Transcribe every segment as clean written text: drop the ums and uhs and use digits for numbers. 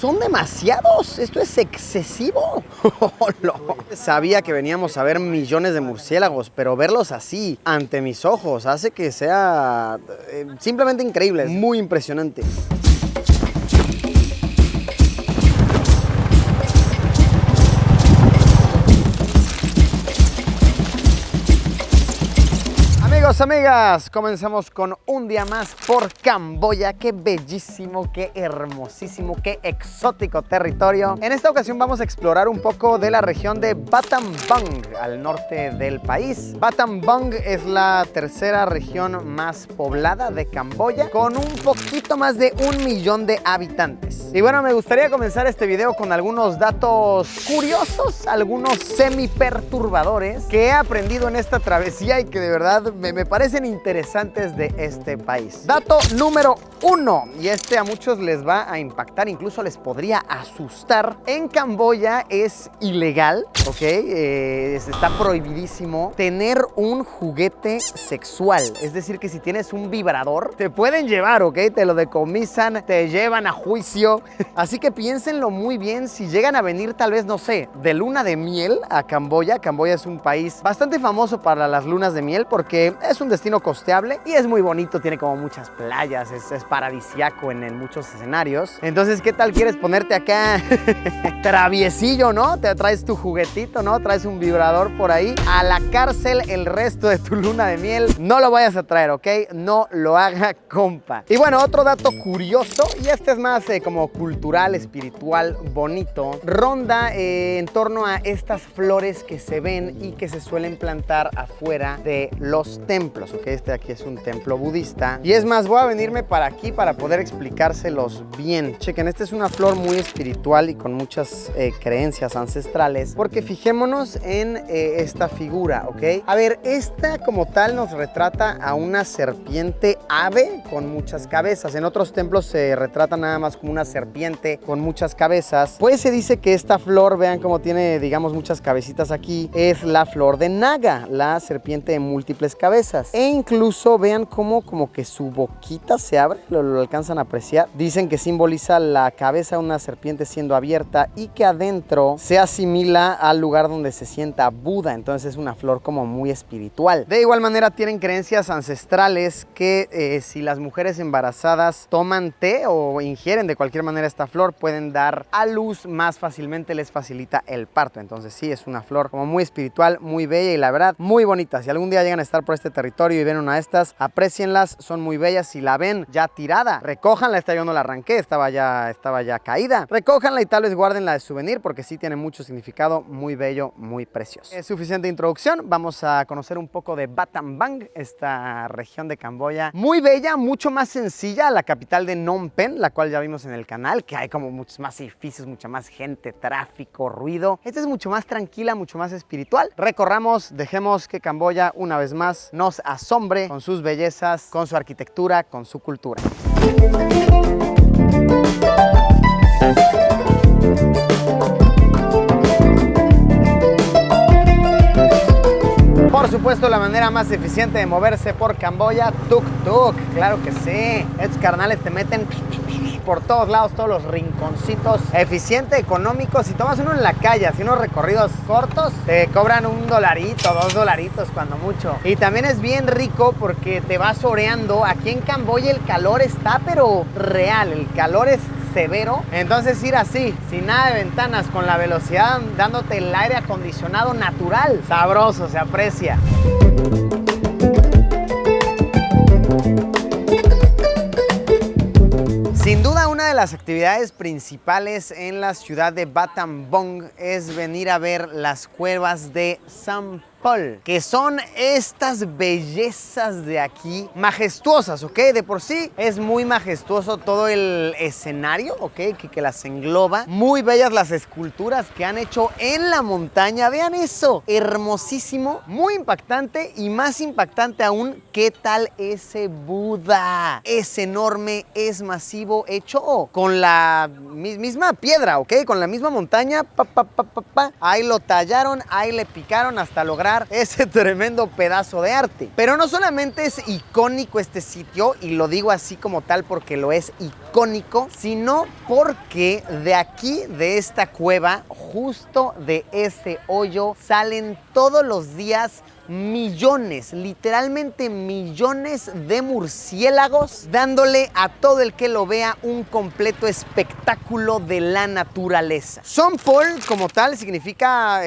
Son demasiados, esto es excesivo. Sabía que veníamos a ver millones de murciélagos, pero verlos así, ante mis ojos, hace que sea simplemente increíble, muy impresionante. Amigos, amigas, comenzamos con un día más por Camboya. Qué bellísimo, qué hermosísimo, qué exótico territorio. En esta ocasión vamos a explorar un poco de la región de Battambang, al norte del país. Battambang es la tercera región más poblada de Camboya, con un poquito más de 1 millón de habitantes. Y bueno, me gustaría comenzar este video con algunos datos curiosos, algunos semi-perturbadores que he aprendido en esta travesía y que de verdad me parecen interesantes de este país. Dato número 1, y este a muchos les va a impactar, incluso les podría asustar. En Camboya es ilegal, ¿ok? Está prohibidísimo tener un juguete sexual. Es decir, que si tienes un vibrador, te pueden llevar, ¿ok? Te lo decomisan, te llevan a juicio. Así que piénsenlo muy bien si llegan a venir tal vez, no sé, de luna de miel a Camboya. Camboya es un país bastante famoso para las lunas de miel porque es un destino costeable y es muy bonito, tiene como muchas playas, es paradisiaco en muchos escenarios. Entonces, ¿qué tal quieres ponerte acá traviesillo, no? Te traes tu juguetito, ¿no? Traes un vibrador por ahí. A la cárcel el resto de tu luna de miel. No lo vayas a traer, ¿ok? No lo haga, compa. Y bueno, otro dato curioso, y este es más como cultural, espiritual, bonito, ronda en torno a estas flores que se ven y que se suelen plantar afuera de los templos, ¿ok? Este aquí es un templo budista. Y es más, voy a venirme para aquí para poder explicárselos bien. Chequen, esta es una flor muy espiritual y con muchas creencias ancestrales, porque fijémonos en esta figura, ¿ok? A ver, esta como tal nos retrata a una serpiente ave con muchas cabezas. En otros templos se retrata nada más como una serpiente con muchas cabezas. Pues se dice que esta flor, vean cómo tiene, digamos, muchas cabecitas aquí, es la flor de Naga, la serpiente de múltiples cabezas. E incluso vean cómo como que su boquita se abre, lo alcanzan a apreciar. Dicen que simboliza la cabeza de una serpiente siendo abierta y que adentro se asimila al lugar donde se sienta Buda. Entonces es una flor como muy espiritual. De igual manera tienen creencias ancestrales que si las mujeres embarazadas toman té o ingieren de cualquier manera esta flor, pueden dar a luz más fácilmente, les facilita el parto. Entonces sí, es una flor como muy espiritual, muy bella y la verdad muy bonita. Si algún día llegan a estar por este territorio y ven una de estas, aprécienlas, son muy bellas. Si la ven ya tirada, recójanla. Esta yo no la arranqué, estaba ya caída. Recójanla y tal vez guárdenla de souvenir porque sí tiene mucho significado, muy bello, muy precioso. Es suficiente introducción, vamos a conocer un poco de Battambang, esta región de Camboya. Muy bella, mucho más sencilla a la capital de Phnom Penh, la cual ya vimos en el canal, que hay como muchos más edificios, mucha más gente, tráfico, ruido. Esta es mucho más tranquila, mucho más espiritual. Recorramos, dejemos que Camboya una vez más nos asombre con sus bellezas, con su arquitectura, con su cultura. Por supuesto, la manera más eficiente de moverse por Camboya, tuk-tuk, claro que sí. Estos carnales te meten por todos lados, todos los rinconcitos. Eficiente, económico. Si tomas uno en la calle, así unos recorridos cortos, te cobran $1, $2 cuando mucho. Y también es bien rico porque te vas oreando. Aquí en Camboya el calor está pero real, el calor es severo. Entonces ir así, sin nada de ventanas, con la velocidad, dándote el aire acondicionado natural. Sabroso, se aprecia. Sin duda, una de las actividades principales en la ciudad de Battambang es venir a ver las cuevas de Sampol, que son estas bellezas de aquí, majestuosas, ¿ok? De por sí es muy majestuoso todo el escenario, ¿ok? Que las engloba. Muy bellas las esculturas que han hecho en la montaña. Vean eso, hermosísimo, muy impactante y más impactante aún, ¿qué tal ese Buda? Es enorme, es masivo, hecho con la misma piedra, ¿ok? Con la misma montaña, ahí lo tallaron, ahí le picaron hasta lograr mostrar ese tremendo pedazo de arte. Pero no solamente es icónico este sitio, y lo digo así como tal porque lo es icónico, sino porque de aquí, de esta cueva, justo de ese hoyo, salen todos los días millones, literalmente millones de murciélagos, dándole a todo el que lo vea un completo espectáculo de la naturaleza. Son Paul, como tal, significa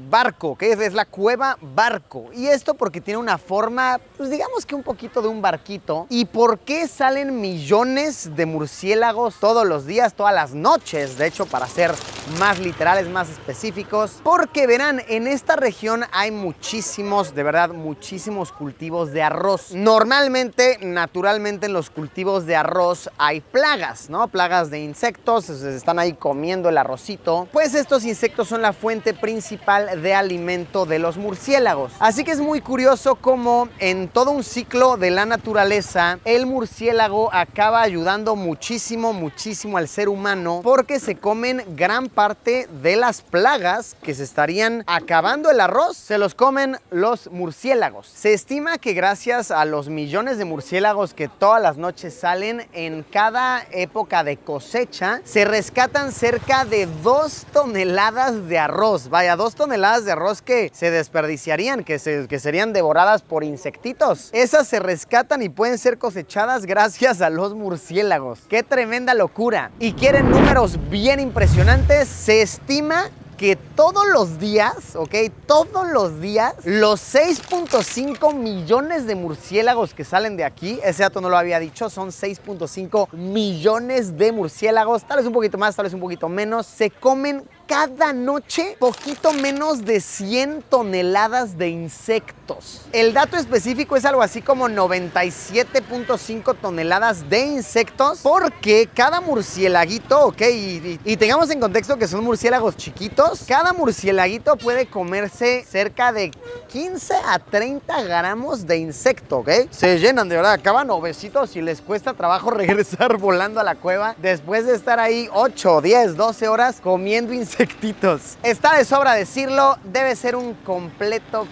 barco, que es la cueva barco. Y esto porque tiene una forma, pues digamos que un poquito de un barquito. ¿Y por qué salen millones de murciélagos todos los días, todas las noches? De hecho, para ser más literales, más específicos, porque verán, en esta región hay muchísimos, de verdad, muchísimos cultivos de arroz. Normalmente, naturalmente, en los cultivos de arroz hay plagas, ¿no? Plagas de insectos, se están ahí comiendo el arrocito. Pues estos insectos son la fuente principal de alimento de los murciélagos. Así que es muy curioso cómo en todo un ciclo de la naturaleza, el murciélago acaba ayudando muchísimo, muchísimo al ser humano, porque se comen gran parte de las plagas que se estarían acabando el arroz, se los comen los murciélagos. Se estima que gracias a los millones de murciélagos que todas las noches salen en cada época de cosecha, se rescatan cerca de 2 toneladas de arroz. Vaya, 2 toneladas de arroz que se desperdiciarían, que serían devoradas por insectitos. Esas se rescatan y pueden ser cosechadas gracias a los murciélagos. ¡Qué tremenda locura! ¿Y quieren números bien impresionantes? Se estima que todos los días, ¿ok? Todos los días, los 6.5 millones de murciélagos que salen de aquí, ese dato no lo había dicho, son 6.5 millones de murciélagos, tal vez un poquito más, tal vez un poquito menos, se comen cada noche poquito menos de 100 toneladas de insectos. El dato específico es algo así como 97.5 toneladas de insectos, porque cada murciélaguito, ok, y tengamos en contexto que son murciélagos chiquitos, cada murciélaguito puede comerse cerca de 15 a 30 gramos de insecto, ok. Se llenan, de verdad, acaban obesitos y les cuesta trabajo regresar volando a la cueva después de estar ahí 8, 10, 12 horas comiendo insectos. Está de sobra decirlo, debe ser un completo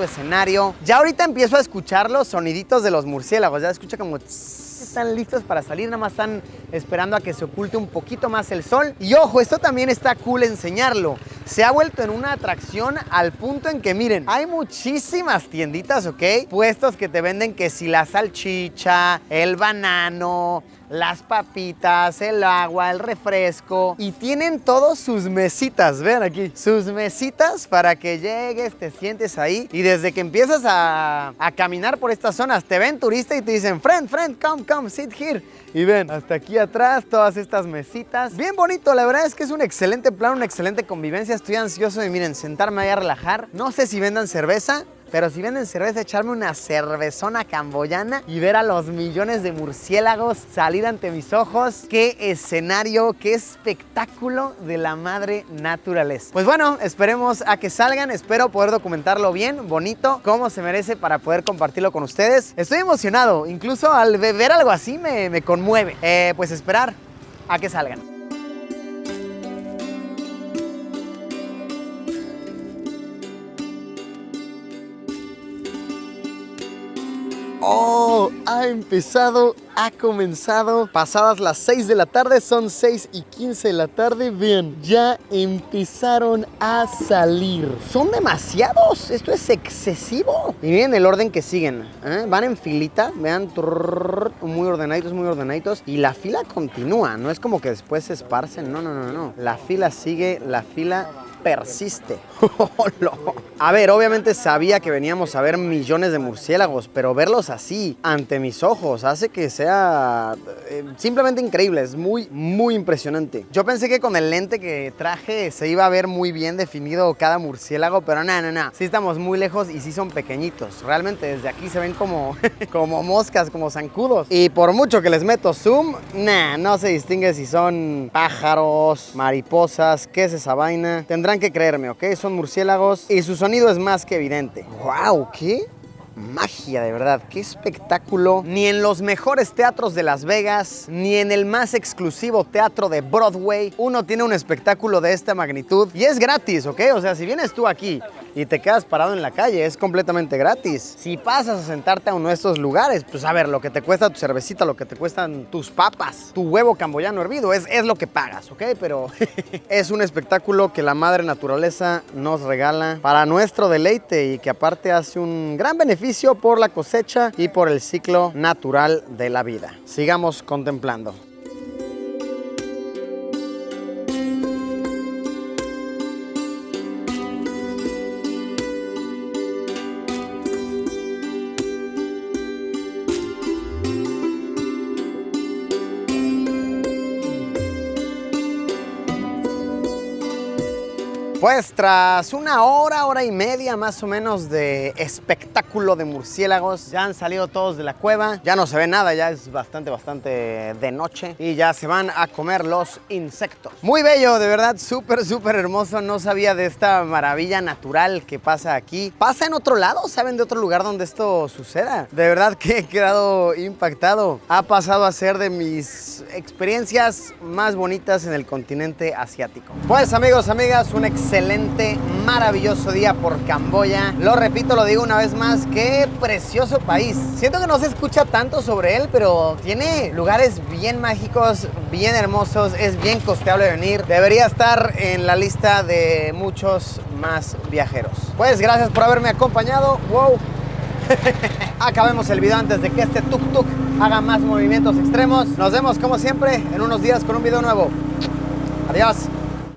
escenario. Ya ahorita empiezo a escuchar los soniditos de los murciélagos, ya escucha como están listos para salir, nada más están esperando a que se oculte un poquito más el sol. Y ojo, esto también está cool enseñarlo. Se ha vuelto en una atracción al punto en que, miren, hay muchísimas tienditas, ¿ok? Puestos que te venden que si la salchicha, el banano, las papitas, el agua, el refresco, y tienen todos sus mesitas, vean aquí, sus mesitas para que llegues, te sientes ahí, y desde que empiezas a caminar por estas zonas, te ven turista y te dicen, friend, come, sit here, y ven, hasta aquí atrás, todas estas mesitas, bien bonito, la verdad es que es un excelente plan, una excelente convivencia, estoy ansioso de, miren, sentarme ahí a relajar, no sé si vendan cerveza, pero si venden cerveza, echarme una cervezona camboyana y ver a los millones de murciélagos salir ante mis ojos. ¡Qué escenario, qué espectáculo de la madre naturaleza! Pues bueno, esperemos a que salgan. Espero poder documentarlo bien, bonito, como se merece para poder compartirlo con ustedes. Estoy emocionado, incluso al ver algo así me conmueve. Pues esperar a que salgan. Oh, ha comenzado. Pasadas las 6 de la tarde, son 6:15 de la tarde. Vean, ya empezaron a salir. Son demasiados, esto es excesivo. Y miren el orden que siguen, van en filita, vean, muy ordenaditos. Y la fila continúa, no es como que después se esparcen, no. La fila sigue, la fila persiste. A ver, obviamente sabía que veníamos a ver millones de murciélagos, pero verlos así, ante mis ojos, hace que sea simplemente increíble. Es muy impresionante. Yo pensé que con el lente que traje se iba a ver muy bien definido cada murciélago, pero no. Sí estamos muy lejos y sí son pequeñitos. Realmente desde aquí se ven como, como moscas, como zancudos. Y por mucho que les meto zoom, no se distingue si son pájaros, mariposas, qué es esa vaina. Tendrán que creerme, ¿ok? Son murciélagos y su sonido es más que evidente. ¡Wow! ¿Qué? magia, de verdad. Qué espectáculo. Ni en los mejores teatros de Las Vegas, ni en el más exclusivo teatro de Broadway, uno tiene un espectáculo de esta magnitud. Y es gratis, ¿ok? O sea, si vienes tú aquí y te quedas parado en la calle, es completamente gratis. Si pasas a sentarte a uno de estos lugares, pues a ver, lo que te cuesta tu cervecita, lo que te cuestan tus papas, tu huevo camboyano hervido, es lo que pagas, ¿ok? Pero es un espectáculo que la madre naturaleza nos regala para nuestro deleite y que aparte hace un gran beneficio por la cosecha y por el ciclo natural de la vida. Sigamos contemplando. Pues tras una hora y media más o menos de espectáculo de murciélagos, ya han salido todos de la cueva, ya no se ve nada, ya es bastante de noche y ya se van a comer los insectos. Muy bello, de verdad, súper hermoso. No sabía de esta maravilla natural que pasa aquí. ¿Pasa en otro lado? ¿Saben de otro lugar donde esto suceda? De verdad que he quedado impactado. Ha pasado a ser de mis experiencias más bonitas en el continente asiático. Pues amigos, amigas, un excelente, maravilloso día por Camboya. Lo repito, lo digo una vez más, qué precioso país. Siento que no se escucha tanto sobre él, pero tiene lugares bien mágicos, bien hermosos, es bien costeable venir. Debería estar en la lista de muchos más viajeros. Pues gracias por haberme acompañado. Wow. Acabemos el video antes de que este tuk-tuk haga más movimientos extremos. Nos vemos como siempre en unos días con un video nuevo. Adiós.